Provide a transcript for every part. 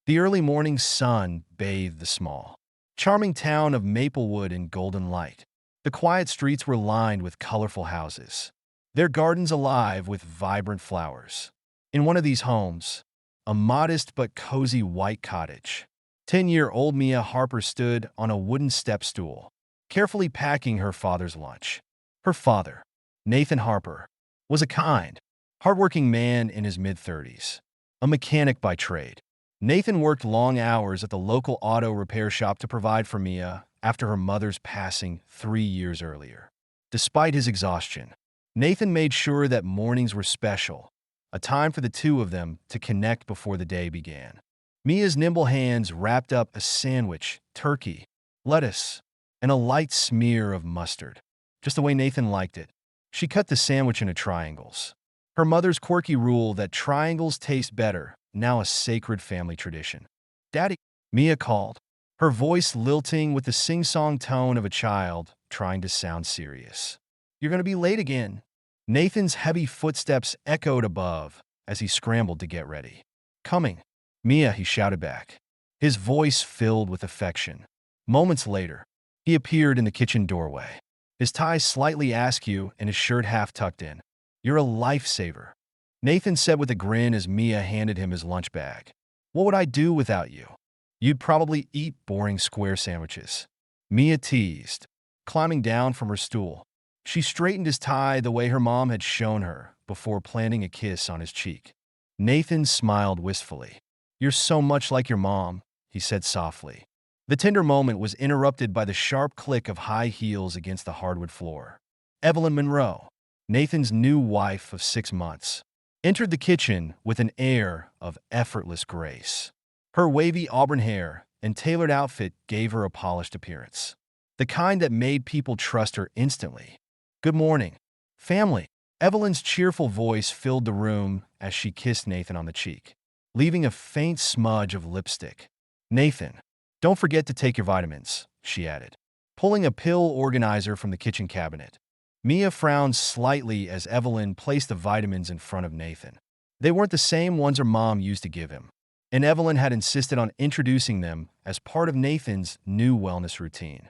The early morning sun bathed the small, charming town of Maplewood in golden light. The quiet streets were lined with colorful houses, their gardens alive with vibrant flowers. In one of these homes, a modest but cozy white cottage, 10-year-old Mia Harper stood on a wooden step stool, carefully packing her father's lunch. Her father, Nathan Harper, was a kind, hardworking man in his mid-30s, a mechanic by trade. Nathan worked long hours at the local auto repair shop to provide for Mia after her mother's passing 3 years earlier. Despite his exhaustion, Nathan made sure that mornings were special, a time for the two of them to connect before the day began. Mia's nimble hands wrapped up a sandwich, turkey, lettuce, and a light smear of mustard, just the way Nathan liked it. She cut the sandwich into triangles. Her mother's quirky rule that triangles taste better, now a sacred family tradition. "Daddy," Mia called, her voice lilting with the sing-song tone of a child trying to sound serious. "You're going to be late again." Nathan's heavy footsteps echoed above as he scrambled to get ready. "Coming, Mia," he shouted back, his voice filled with affection. Moments later, he appeared in the kitchen doorway, his tie slightly askew and his shirt half tucked in. "You're a lifesaver," Nathan said with a grin as Mia handed him his lunch bag. "What would I do without you? You'd probably eat boring square sandwiches," Mia teased, climbing down from her stool. She straightened his tie the way her mom had shown her before planting a kiss on his cheek. Nathan smiled wistfully. "You're so much like your mom," he said softly. The tender moment was interrupted by the sharp click of high heels against the hardwood floor. Evelyn Monroe, Nathan's new wife of 6 months, entered the kitchen with an air of effortless grace. Her wavy auburn hair and tailored outfit gave her a polished appearance, the kind that made people trust her instantly. "Good morning, family." Evelyn's cheerful voice filled the room as she kissed Nathan on the cheek, leaving a faint smudge of lipstick. "Nathan, don't forget to take your vitamins," she added, pulling a pill organizer from the kitchen cabinet. Mia frowned slightly as Evelyn placed the vitamins in front of Nathan. They weren't the same ones her mom used to give him, and Evelyn had insisted on introducing them as part of Nathan's new wellness routine.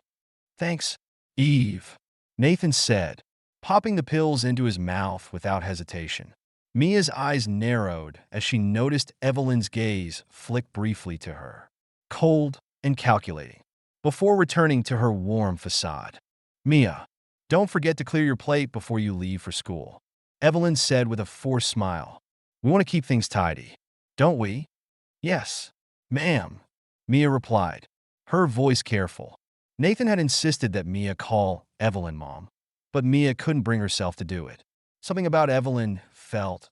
"Thanks, Eve," Nathan said, popping the pills into his mouth without hesitation. Mia's eyes narrowed as she noticed Evelyn's gaze flick briefly to her, cold and calculating, before returning to her warm facade. "Mia, don't forget to clear your plate before you leave for school," Evelyn said with a forced smile. "We want to keep things tidy, don't we?" "Yes, ma'am," Mia replied, her voice careful. Nathan had insisted that Mia call Evelyn Mom, but Mia couldn't bring herself to do it. Something about Evelyn felt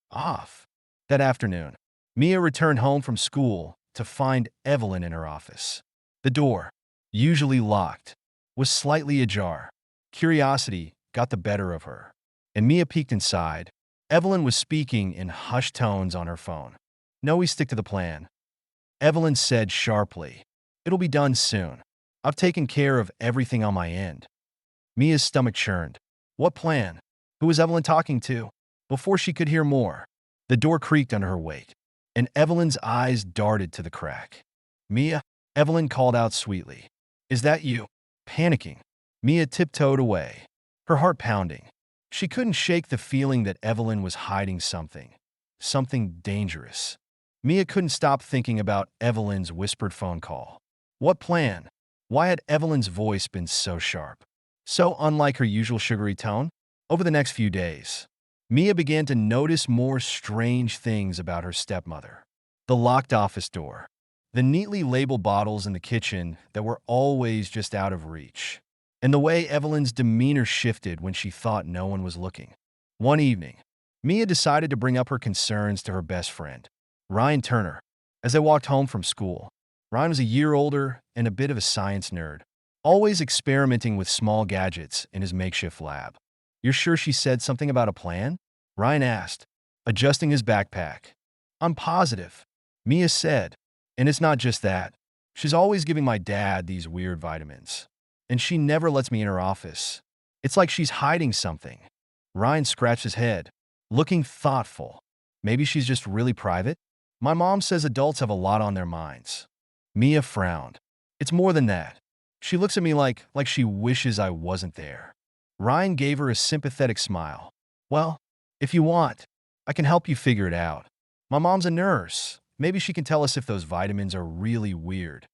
off. That afternoon, Mia returned home from school to find Evelyn in her office. The door, usually locked, was slightly ajar. Curiosity got the better of her, and Mia peeked inside. Evelyn was speaking in hushed tones on her phone. "No, we stick to the plan," Evelyn said sharply. "It'll be done soon. I've taken care of everything on my end." Mia's stomach churned. What plan? Who was Evelyn talking to? Before she could hear more, the door creaked under her weight, and Evelyn's eyes darted to the crack. "Mia," Evelyn called out sweetly. "Is that you?" Panicking, Mia tiptoed away, her heart pounding. She couldn't shake the feeling that Evelyn was hiding something dangerous. Mia couldn't stop thinking about Evelyn's whispered phone call. What plan? Why had Evelyn's voice been so sharp, so unlike her usual sugary tone? Over the next few days, Mia began to notice more strange things about her stepmother. The locked office door, the neatly labeled bottles in the kitchen that were always just out of reach, and the way Evelyn's demeanor shifted when she thought no one was looking. One evening, Mia decided to bring up her concerns to her best friend, Ryan Turner. As they walked home from school, Ryan was a year older and a bit of a science nerd, always experimenting with small gadgets in his makeshift lab. "You're sure she said something about a plan?" Ryan asked, adjusting his backpack. "I'm positive," Mia said. "And it's not just that. She's always giving my dad these weird vitamins, and she never lets me in her office. It's like she's hiding something." Ryan scratched his head, looking thoughtful. "Maybe she's just really private?" My mom says adults have a lot on their minds. Mia frowned. It's more than that. She looks at me like she wishes I wasn't there. Ryan gave her a sympathetic smile. Well, if you want, I can help you figure it out. My mom's a nurse. Maybe she can tell us if those vitamins are really weird.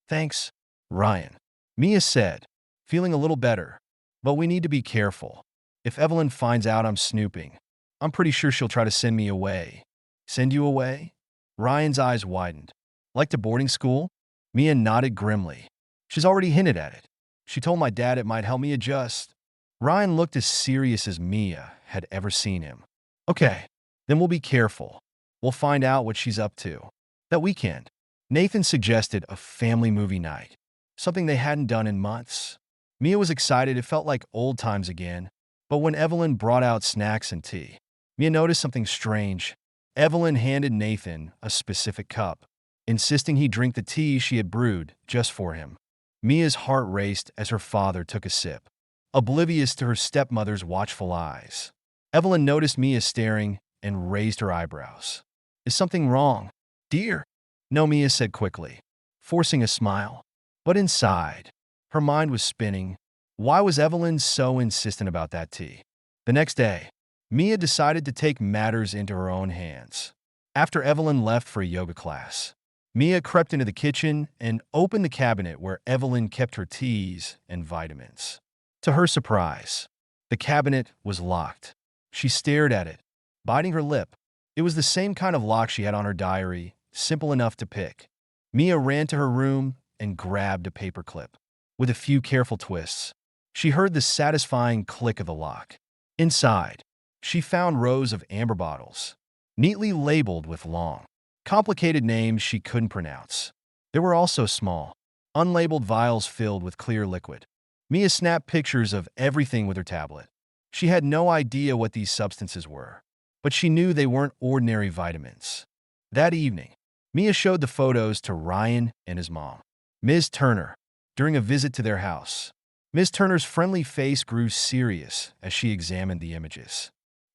Thanks, Ryan. Mia said, feeling a little better. But we need to be careful. If Evelyn finds out I'm snooping, I'm pretty sure she'll try to send me away. Send you away? Ryan's eyes widened. Like to boarding school? Mia nodded grimly. She's already hinted at it. She told my dad it might help me adjust. Ryan looked as serious as Mia had ever seen him. Okay, then we'll be careful. We'll find out what she's up to. That weekend, Nathan suggested a family movie night, something they hadn't done in months. Mia was excited. It felt like old times again. But when Evelyn brought out snacks and tea, Mia noticed something strange. Evelyn handed Nathan a specific cup, insisting he drink the tea she had brewed just for him. Mia's heart raced as her father took a sip, oblivious to her stepmother's watchful eyes. Evelyn noticed Mia staring and raised her eyebrows. Is something wrong, dear? No, Mia said quickly, forcing a smile. But inside, her mind was spinning. Why was Evelyn so insistent about that tea? The next day, Mia decided to take matters into her own hands. After Evelyn left for a yoga class, Mia crept into the kitchen and opened the cabinet where Evelyn kept her teas and vitamins. To her surprise, the cabinet was locked. She stared at it, biting her lip. It was the same kind of lock she had on her diary, simple enough to pick. Mia ran to her room and grabbed a paperclip. With a few careful twists, she heard the satisfying click of the lock. Inside, she found rows of amber bottles, neatly labeled with long, complicated names she couldn't pronounce. There were also small, unlabeled vials filled with clear liquid. Mia snapped pictures of everything with her tablet. She had no idea what these substances were, but she knew they weren't ordinary vitamins. That evening, Mia showed the photos to Ryan and his mom, Ms. Turner, during a visit to their house. Ms. Turner's friendly face grew serious as she examined the images.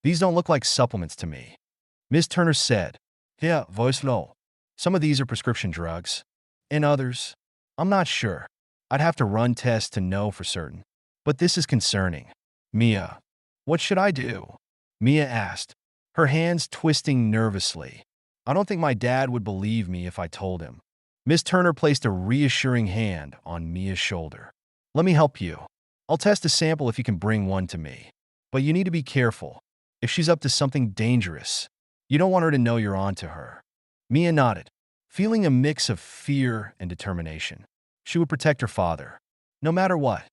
These don't look like supplements to me, Ms. Turner said. Yeah, voice low. Some of these are prescription drugs. And others, I'm not sure. I'd have to run tests to know for certain. But this is concerning. Mia, what should I do? Mia asked, her hands twisting nervously. I don't think my dad would believe me if I told him. Ms. Turner placed a reassuring hand on Mia's shoulder. Let me help you. I'll test a sample if you can bring one to me. But you need to be careful. If she's up to something dangerous, you don't want her to know you're on to her. Mia nodded, feeling a mix of fear and determination. She would protect her father, no matter what.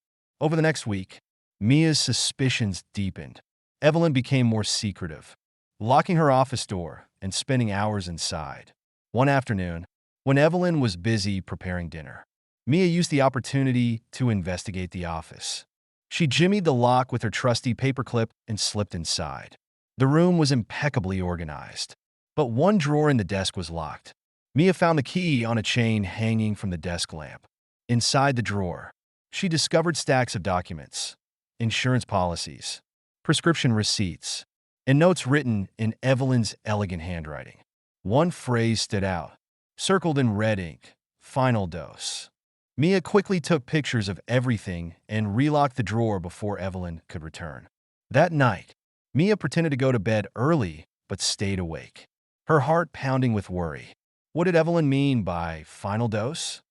Over the next week, Mia's suspicions deepened. Evelyn became more secretive, locking her office door and spending hours inside. One afternoon, when Evelyn was busy preparing dinner, Mia used the opportunity to investigate the office. She jimmied the lock with her trusty paperclip and slipped inside. The room was impeccably organized, but one drawer in the desk was locked. Mia found the key on a chain hanging from the desk lamp. Inside the drawer, she discovered stacks of documents, insurance policies, prescription receipts, and notes written in Evelyn's elegant handwriting. One phrase stood out, circled in red ink, final dose. Mia quickly took pictures of everything and relocked the drawer before Evelyn could return. That night, Mia pretended to go to bed early but stayed awake, her heart pounding with worry. What did Evelyn mean by final dose?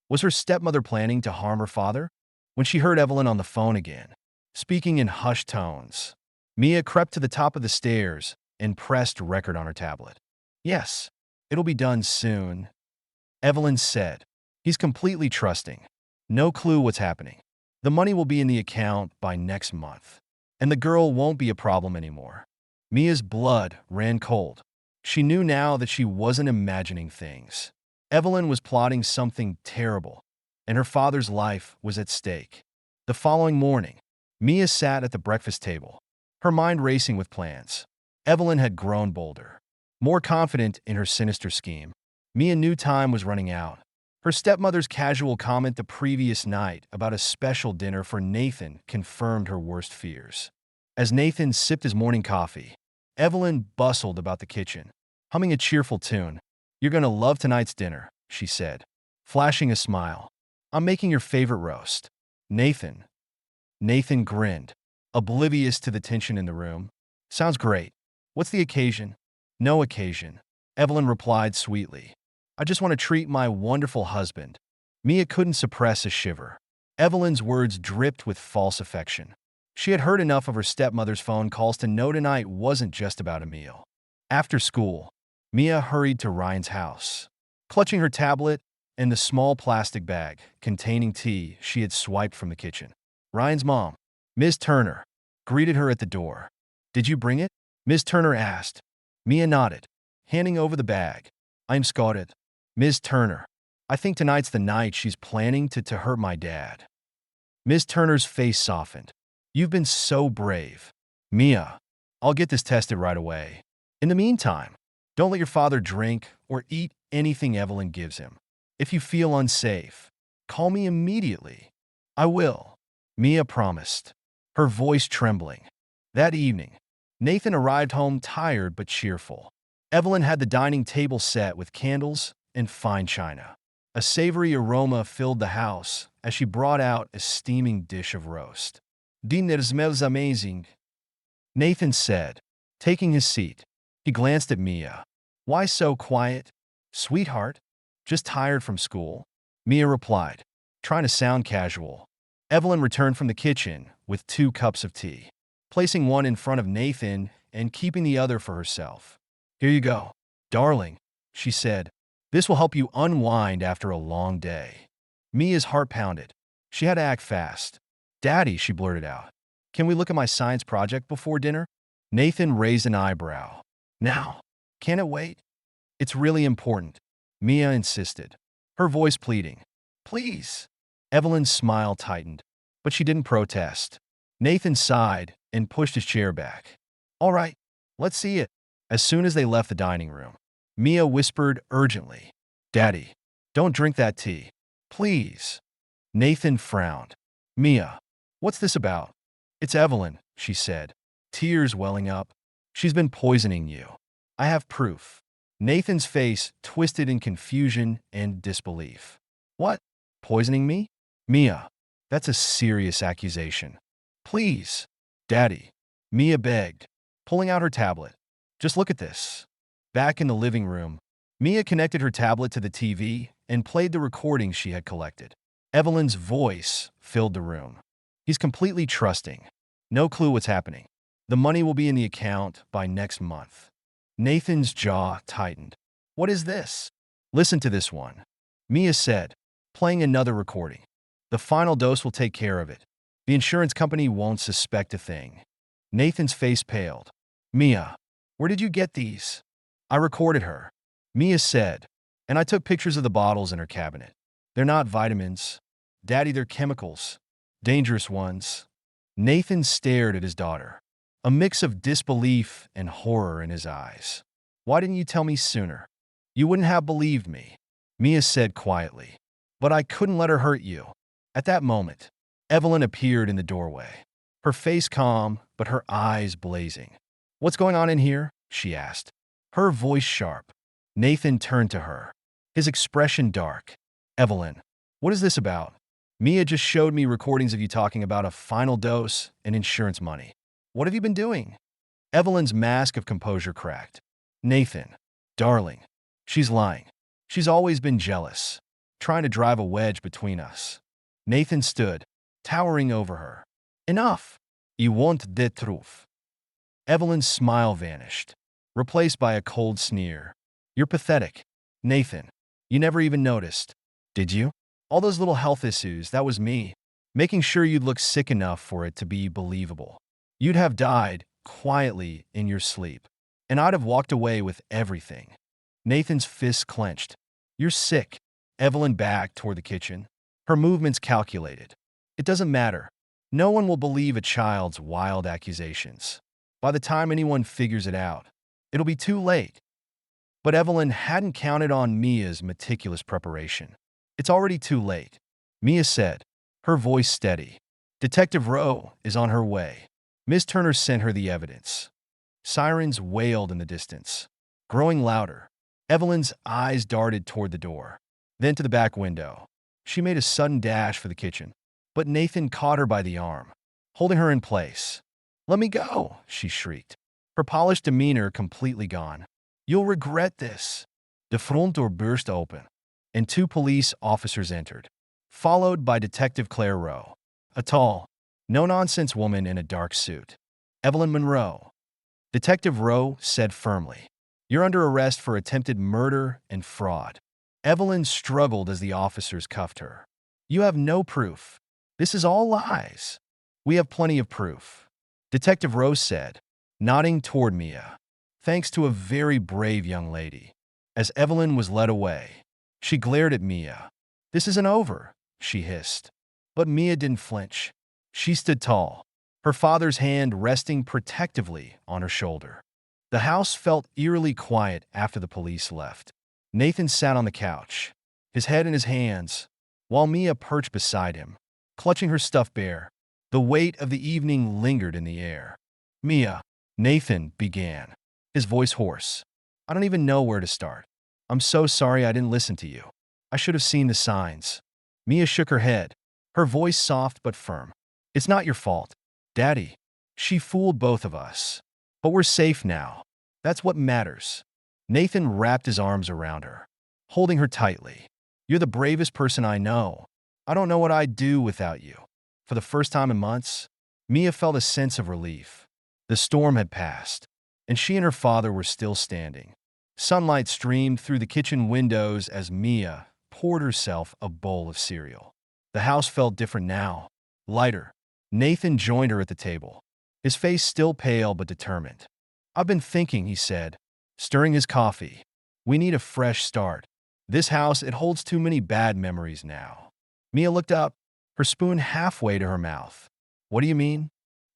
Was her stepmother planning to harm her father? When she heard Evelyn on the phone again, speaking in hushed tones, Mia crept to the top of the stairs and pressed record on her tablet. Yes, it'll be done soon, Evelyn said. He's completely trusting. No clue what's happening. The money will be in the account by next month, and the girl won't be a problem anymore. Mia's blood ran cold. She knew now that she wasn't imagining things. Evelyn was plotting something terrible, and her father's life was at stake. The following morning, Mia sat at the breakfast table, her mind racing with plans. Evelyn had grown bolder, more confident in her sinister scheme. Mia knew time was running out. Her stepmother's casual comment the previous night about a special dinner for Nathan confirmed her worst fears. As Nathan sipped his morning coffee, Evelyn bustled about the kitchen, humming a cheerful tune. You're gonna love tonight's dinner, she said, flashing a smile. I'm making your favorite roast. Nathan. Nathan grinned, oblivious to the tension in the room. Sounds great. What's the occasion? No occasion, Evelyn replied sweetly. I just want to treat my wonderful husband. Mia couldn't suppress a shiver. Evelyn's words dripped with false affection. She had heard enough of her stepmother's phone calls to know tonight wasn't just about a meal. After school, Mia hurried to Ryan's house. Clutching her tablet and the small plastic bag containing tea she had swiped from the kitchen. Ryan's mom, Ms. Turner, greeted her at the door. Did you bring it? Ms. Turner asked. Mia nodded, handing over the bag. I'm scolded. Ms. Turner, I think tonight's the night she's planning to hurt my dad. Ms. Turner's face softened. You've been so brave. Mia, I'll get this tested right away. In the meantime, don't let your father drink or eat anything Evelyn gives him. If you feel unsafe, call me immediately. I will, Mia promised, her voice trembling. That evening, Nathan arrived home tired but cheerful. Evelyn had the dining table set with candles and fine china. A savory aroma filled the house as she brought out a steaming dish of roast. Dinner smells amazing, Nathan said, taking his seat. He glanced at Mia. Why so quiet? Sweetheart, just tired from school, Mia replied, trying to sound casual. Evelyn returned from the kitchen with 2 cups of tea, placing one in front of Nathan and keeping the other for herself. Here you go, darling, she said. This will help you unwind after a long day. Mia's heart pounded. She had to act fast. Daddy, she blurted out, can we look at my science project before dinner? Nathan raised an eyebrow. Now, can it wait? It's really important, Mia insisted, her voice pleading. Please. Evelyn's smile tightened, but she didn't protest. Nathan sighed and pushed his chair back. All right, let's see it. As soon as they left the dining room, Mia whispered urgently, Daddy, don't drink that tea. Please. Nathan frowned. Mia, what's this about? It's Evelyn, she said, tears welling up. She's been poisoning you. I have proof. Nathan's face twisted in confusion and disbelief. What? Poisoning me? Mia, that's a serious accusation. Please. Daddy, Mia begged, pulling out her tablet. Just look at this. Back in the living room, Mia connected her tablet to the TV and played the recordings she had collected. Evelyn's voice filled the room. He's completely trusting. No clue what's happening. The money will be in the account by next month. Nathan's jaw tightened. What is this? Listen to this one, Mia said, playing another recording. The final dose will take care of it. The insurance company won't suspect a thing. Nathan's face paled. Mia, where did you get these? I recorded her, Mia said, and I took pictures of the bottles in her cabinet. They're not vitamins. Daddy, they're chemicals. Dangerous ones. Nathan stared at his daughter, a mix of disbelief and horror in his eyes. Why didn't you tell me sooner? You wouldn't have believed me, Mia said quietly. But I couldn't let her hurt you. At that moment, Evelyn appeared in the doorway, her face calm but her eyes blazing. What's going on in here? She asked, her voice sharp. Nathan turned to her, his expression dark. Evelyn, what is this about? Mia just showed me recordings of you talking about a final dose and insurance money. What have you been doing? Evelyn's mask of composure cracked. Nathan, darling, she's lying. She's always been jealous, trying to drive a wedge between us. Nathan stood, towering over her. Enough. You want the truth. Evelyn's smile vanished, replaced by a cold sneer. You're pathetic. Nathan, you never even noticed, did you? All those little health issues, that was me, making sure you'd look sick enough for it to be believable. You'd have died quietly in your sleep, and I'd have walked away with everything. Nathan's fists clenched. You're sick. Evelyn backed toward the kitchen, her movements calculated. It doesn't matter. No one will believe a child's wild accusations. By the time anyone figures it out, it'll be too late. But Evelyn hadn't counted on Mia's meticulous preparation. It's already too late, Mia said, her voice steady. Detective Rowe is on her way. Miss Turner sent her the evidence. Sirens wailed in the distance, growing louder. Evelyn's eyes darted toward the door, then to the back window. She made a sudden dash for the kitchen, but Nathan caught her by the arm, holding her in place. "Let me go," she shrieked, her polished demeanor completely gone. "You'll regret this." The front door burst open, and two police officers entered, followed by Detective Claire Rowe, a tall, no-nonsense woman in a dark suit. "Evelyn Monroe," Detective Rowe said firmly, "you're under arrest for attempted murder and fraud." Evelyn struggled as the officers cuffed her. "You have no proof. This is all lies." "We have plenty of proof," Detective Rowe said, nodding toward Mia. "Thanks to a very brave young lady." As Evelyn was led away, she glared at Mia. "This isn't over," she hissed. But Mia didn't flinch. She stood tall, her father's hand resting protectively on her shoulder. The house felt eerily quiet after the police left. Nathan sat on the couch, his head in his hands, while Mia perched beside him, clutching her stuffed bear. The weight of the evening lingered in the air. "Mia," Nathan began, his voice hoarse. "I don't even know where to start. I'm so sorry I didn't listen to you. I should have seen the signs." Mia shook her head, her voice soft but firm. "It's not your fault, Daddy. She fooled both of us. But we're safe now. That's what matters." Nathan wrapped his arms around her, holding her tightly. "You're the bravest person I know. I don't know what I'd do without you." For the first time in months, Mia felt a sense of relief. The storm had passed, and she and her father were still standing. Sunlight streamed through the kitchen windows as Mia poured herself a bowl of cereal. The house felt different now, lighter. Nathan joined her at the table, his face still pale but determined. "I've been thinking," he said, stirring his coffee. "We need a fresh start. This house, it holds too many bad memories now." Mia looked up, her spoon halfway to her mouth. "What do you mean?"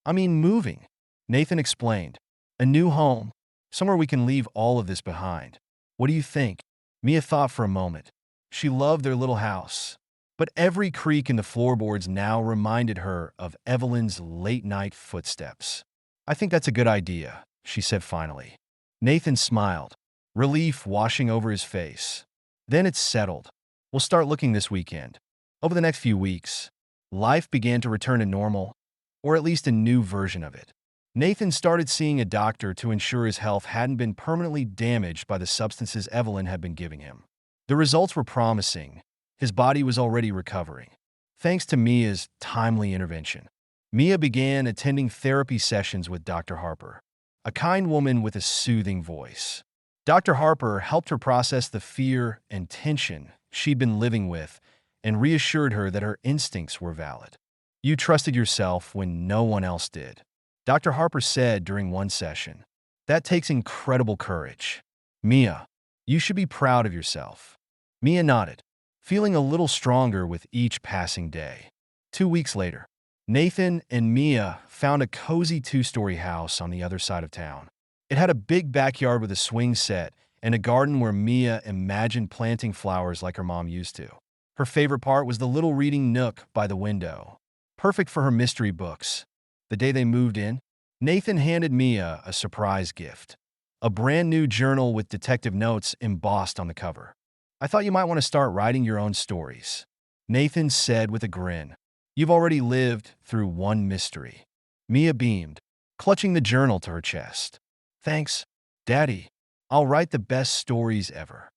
"I mean moving," Nathan explained. "A new home, somewhere we can leave all of this behind. What do you think?" Mia thought for a moment. She loved their little house, but every creak in the floorboards now reminded her of Evelyn's late-night footsteps. "I think that's a good idea," she said finally. Nathan smiled, relief washing over his face. "Then it's settled. We'll start looking this weekend." Over the next few weeks, life began to return to normal, or at least a new version of it. Nathan started seeing a doctor to ensure his health hadn't been permanently damaged by the substances Evelyn had been giving him. The results were promising. His body was already recovering, thanks to Mia's timely intervention. Mia began attending therapy sessions with Dr. Harper, a kind woman with a soothing voice. Dr. Harper helped her process the fear and tension she'd been living with and reassured her that her instincts were valid. "You trusted yourself when no one else did," Dr. Harper said during one session. "That takes incredible courage. Mia, you should be proud of yourself." Mia nodded, feeling a little stronger with each passing day. 2 weeks later, Nathan and Mia found a cozy two-story house on the other side of town. It had a big backyard with a swing set and a garden where Mia imagined planting flowers like her mom used to. Her favorite part was the little reading nook by the window, perfect for her mystery books. The day they moved in, Nathan handed Mia a surprise gift, a brand new journal with detective notes embossed on the cover. "I thought you might want to start writing your own stories," Nathan said with a grin. "You've already lived through one mystery." Mia beamed, clutching the journal to her chest. "Thanks, Daddy. I'll write the best stories ever."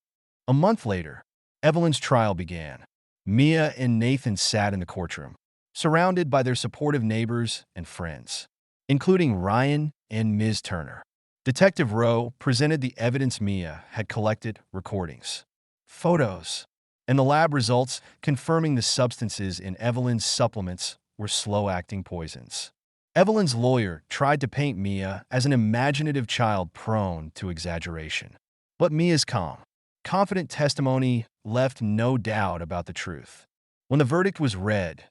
A month later, Evelyn's trial began. Mia and Nathan sat in the courtroom, surrounded by their supportive neighbors and friends, including Ryan and Ms. Turner. Detective Rowe presented the evidence Mia had collected: recordings, photos, and the lab results confirming the substances in Evelyn's supplements were slow-acting poisons. Evelyn's lawyer tried to paint Mia as an imaginative child prone to exaggeration. But Mia's calm, confident testimony left no doubt about the truth. When the verdict was read,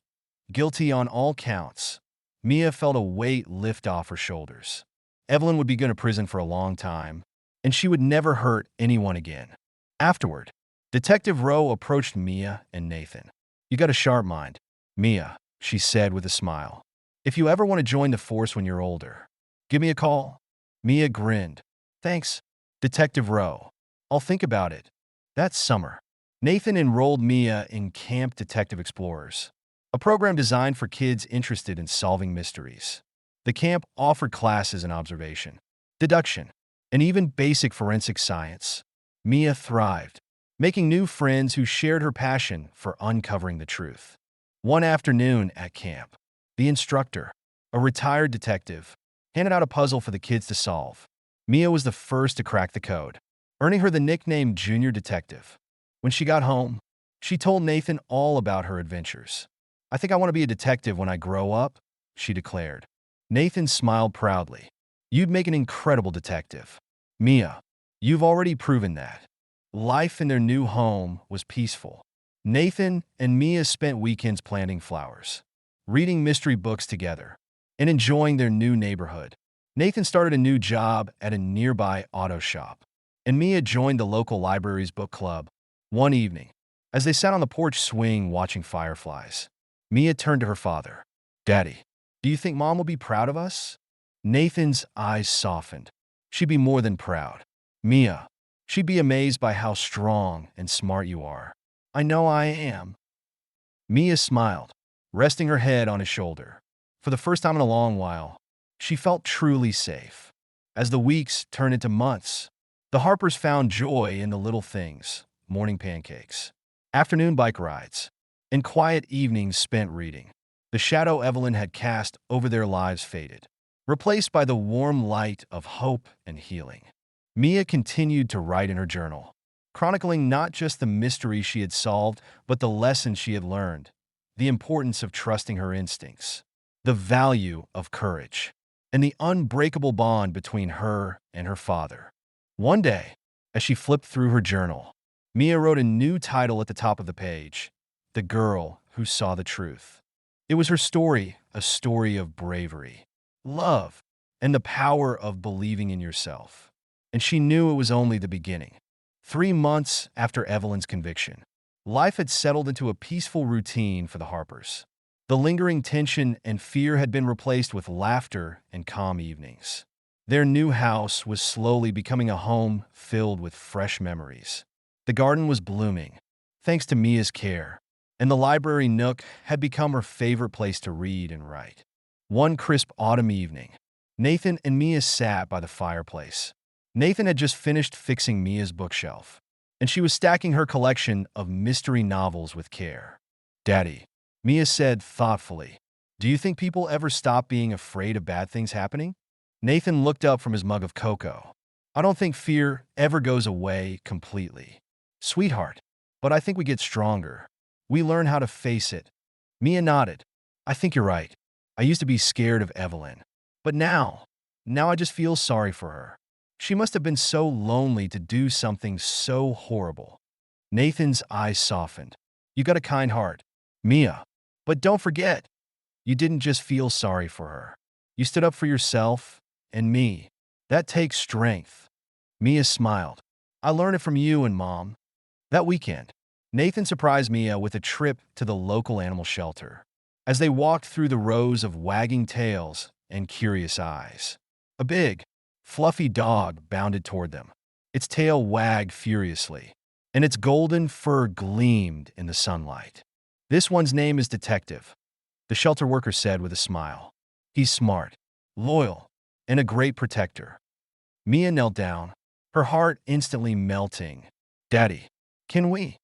guilty on all counts, Mia felt a weight lift off her shoulders. Evelyn would be going to prison for a long time, and she would never hurt anyone again. Afterward, Detective Rowe approached Mia and Nathan. "You got a sharp mind, Mia," she said with a smile. "If you ever want to join the force when you're older, give me a call." Mia grinned. "Thanks, Detective Rowe." I'll think about it. That summer, Nathan enrolled Mia in Camp Detective Explorers, a program designed for kids interested in solving mysteries. The camp offered classes in observation, deduction, and even basic forensic science. Mia thrived, making new friends who shared her passion for uncovering the truth. One afternoon at camp, the instructor, a retired detective, handed out a puzzle for the kids to solve. Mia was the first to crack the code, earning her the nickname Junior Detective. When she got home, she told Nathan all about her adventures. "I think I want to be a detective when I grow up," she declared. Nathan smiled proudly. "You'd make an incredible detective." "Mia, you've already proven that." Life in their new home was peaceful. Nathan and Mia spent weekends planting flowers, reading mystery books together, and enjoying their new neighborhood. Nathan started a new job at a nearby auto shop, and Mia joined the local library's book club. One evening, as they sat on the porch swing watching fireflies, Mia turned to her father. "Daddy, do you think Mom will be proud of us?" Nathan's eyes softened. "She'd be more than proud. Mia, she'd be amazed by how strong and smart you are." "I know I am." Mia smiled, resting her head on his shoulder. For the first time in a long while, she felt truly safe. As the weeks turned into months, the Harpers found joy in the little things: morning pancakes, afternoon bike rides, and quiet evenings spent reading. The shadow Evelyn had cast over their lives faded, replaced by the warm light of hope and healing. Mia continued to write in her journal, chronicling not just the mystery she had solved, but the lessons she had learned, the importance of trusting her instincts, the value of courage, and the unbreakable bond between her and her father. One day, as she flipped through her journal, Mia wrote a new title at the top of the page: "The Girl Who Saw the Truth." It was her story, a story of bravery, love, and the power of believing in yourself. And she knew it was only the beginning. 3 months after Evelyn's conviction, life had settled into a peaceful routine for the Harpers. The lingering tension and fear had been replaced with laughter and calm evenings. Their new house was slowly becoming a home filled with fresh memories. The garden was blooming, thanks to Mia's care, and the library nook had become her favorite place to read and write. One crisp autumn evening, Nathan and Mia sat by the fireplace. Nathan had just finished fixing Mia's bookshelf, and she was stacking her collection of mystery novels with care. "Daddy," Mia said thoughtfully, "do you think people ever stop being afraid of bad things happening?" Nathan looked up from his mug of cocoa. "I don't think fear ever goes away completely, sweetheart, but I think we get stronger. We learn how to face it." Mia nodded. "I think you're right. I used to be scared of Evelyn, but now I just feel sorry for her. She must have been so lonely to do something so horrible." Nathan's eyes softened. "You got a kind heart, Mia. But don't forget, you didn't just feel sorry for her. You stood up for yourself and me. That takes strength." Mia smiled. "I learned it from you and Mom." That weekend, Nathan surprised Mia with a trip to the local animal shelter. As they walked through the rows of wagging tails and curious eyes, a big, fluffy dog bounded toward them. Its tail wagged furiously, and its golden fur gleamed in the sunlight. "This one's name is Detective," the shelter worker said with a smile. "He's smart, loyal, and a great protector." Mia knelt down, her heart instantly melting. "Daddy, can we?"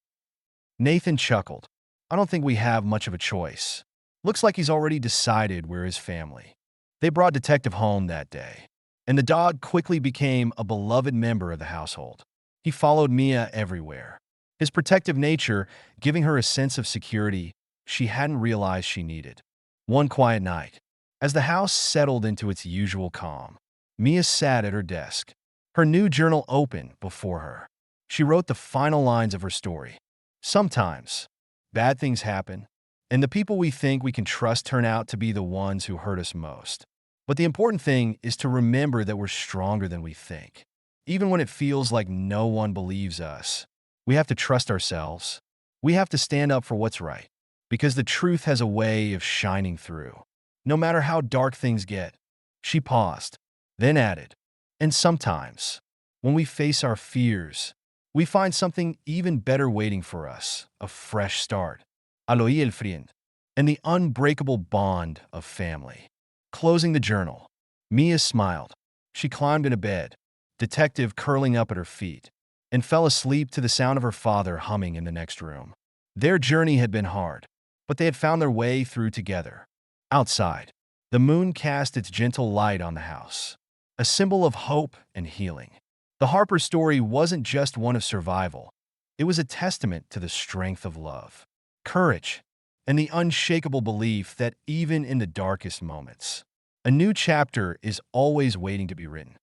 Nathan chuckled. "I don't think we have much of a choice. Looks like he's already decided we're his family." They brought Detective home that day, and the dog quickly became a beloved member of the household. He followed Mia everywhere, his protective nature giving her a sense of security she hadn't realized she needed. One quiet night, as the house settled into its usual calm, Mia sat at her desk, her new journal open before her. She wrote the final lines of her story. "Sometimes, bad things happen, and the people we think we can trust turn out to be the ones who hurt us most. But the important thing is to remember that we're stronger than we think. Even when it feels like no one believes us, we have to trust ourselves. We have to stand up for what's right, because the truth has a way of shining through. No matter how dark things get." She paused, then added, "And sometimes, when we face our fears, we find something even better waiting for us, a fresh start. Aloy el friend, and the unbreakable bond of family. Closing the journal, Mia smiled. She climbed into bed, detective curling up at her feet, and fell asleep to the sound of her father humming in the next room. Their journey had been hard, but they had found their way through together. Outside, the moon cast its gentle light on the house, a symbol of hope and healing. The Harper story wasn't just one of survival. It was a testament to the strength of love, courage, and the unshakable belief that even in the darkest moments, a new chapter is always waiting to be written.